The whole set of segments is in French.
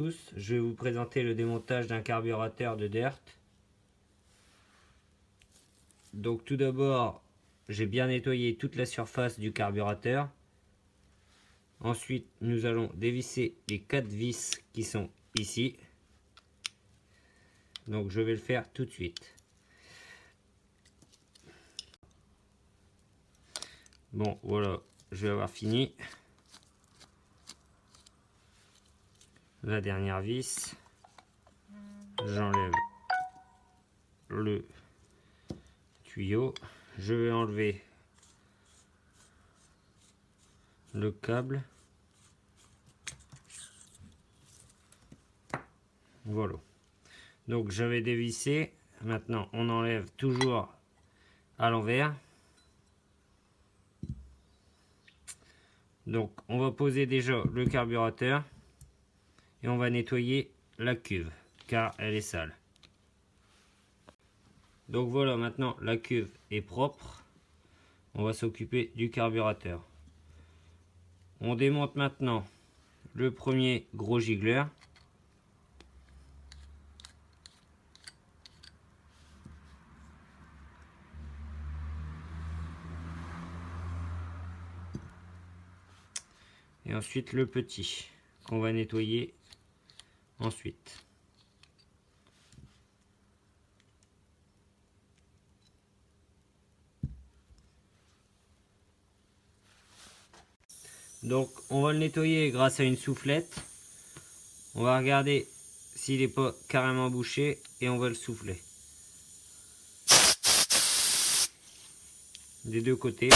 tous, je vais vous présenter le démontage d'un carburateur de DERT. Donc tout d'abord, j'ai bien nettoyé toute la surface du carburateur. Ensuite, nous allons dévisser les 4 vis qui sont ici. Donc je vais le faire tout de suite. Bon, voilà, je vais avoir fini. La dernière vis. J'enlève le tuyau. Je vais enlever le câble. Voilà. Donc j'avais dévissé. Maintenant, on enlève toujours à l'envers. Donc on va poser déjà le carburateur et on va nettoyer la cuve car elle est sale. Donc voilà, maintenant la cuve est propre. On va s'occuper du carburateur. On démonte maintenant le premier gros gicleur. Et ensuite le petit qu'on va nettoyer ensuite. Donc on va le nettoyer grâce à une soufflette. On va regarder s'il n'est pas carrément bouché et on va le souffler. Des deux côtés.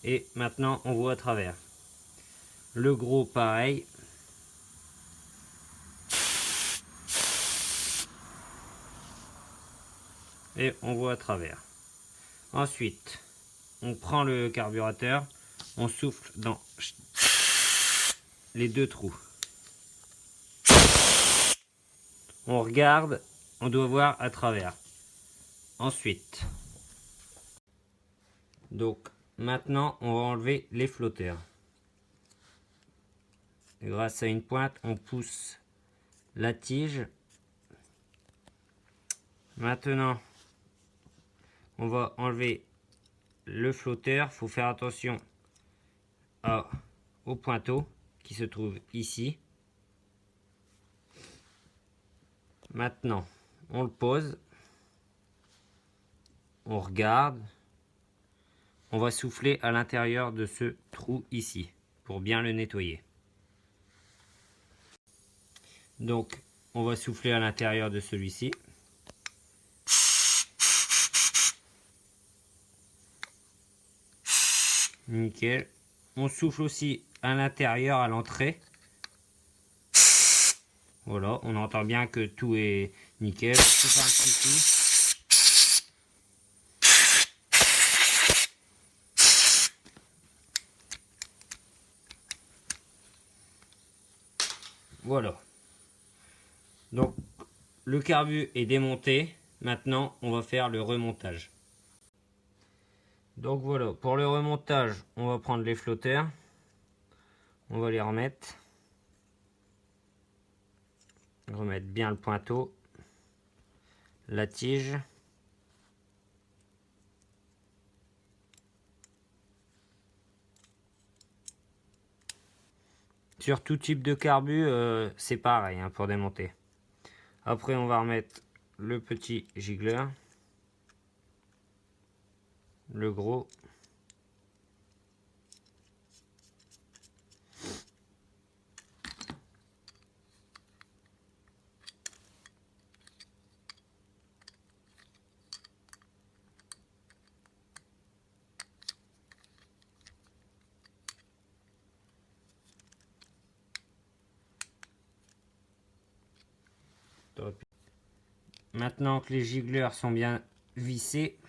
Et maintenant on voit à travers. Le gros pareil. Et on voit à travers. Ensuite, on prend le carburateur, on souffle dans les deux trous. On regarde, on doit voir à travers. Ensuite, donc maintenant on va enlever les flotteurs. Et grâce à une pointe, on pousse la tige. Maintenant, on va enlever le flotteur. Il faut faire attention au pointeau qui se trouve ici. Maintenant, on le pose. On regarde. On va souffler à l'intérieur de ce trou ici pour bien le nettoyer. Donc, on va souffler à l'intérieur de celui-ci. Nickel. On souffle aussi à l'intérieur, à l'entrée. Voilà, on entend bien que tout est nickel. C'est pas un petit Voilà. Donc, le carbu est démonté. Maintenant, on va faire le remontage. Donc voilà, pour le remontage, on va prendre les flotteurs. On va les remettre. Remettre bien le pointeau. La tige. Sur tout type de carbu, c'est pareil hein, pour démonter. Après, on va remettre le petit gicleur. Le gros. Top. Maintenant que les gicleurs sont bien vissés,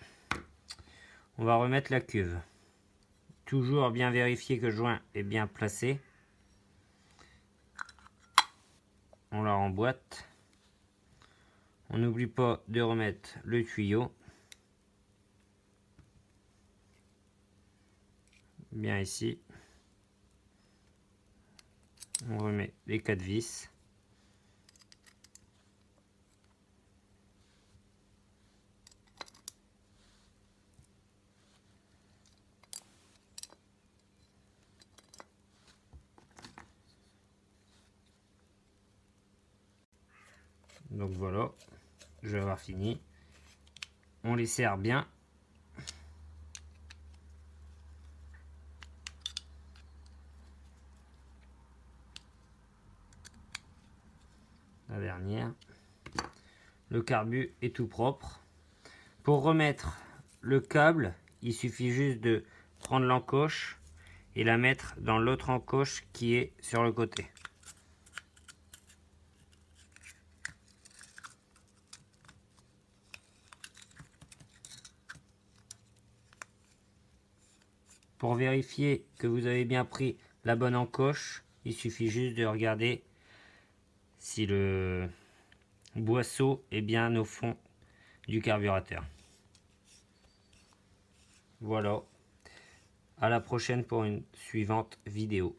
on va remettre la cuve. Toujours bien vérifier que le joint est bien placé. On la remboîte. On n'oublie pas de remettre le tuyau. Bien ici. On remet les 4 vis. Donc voilà, je vais avoir fini. On les serre bien. La dernière. Le carbu est tout propre. Pour remettre le câble, il suffit juste de prendre l'encoche et la mettre dans l'autre encoche qui est sur le côté. Pour vérifier que vous avez bien pris la bonne encoche, il suffit juste de regarder si le boisseau est bien au fond du carburateur. Voilà, à la prochaine pour une suivante vidéo.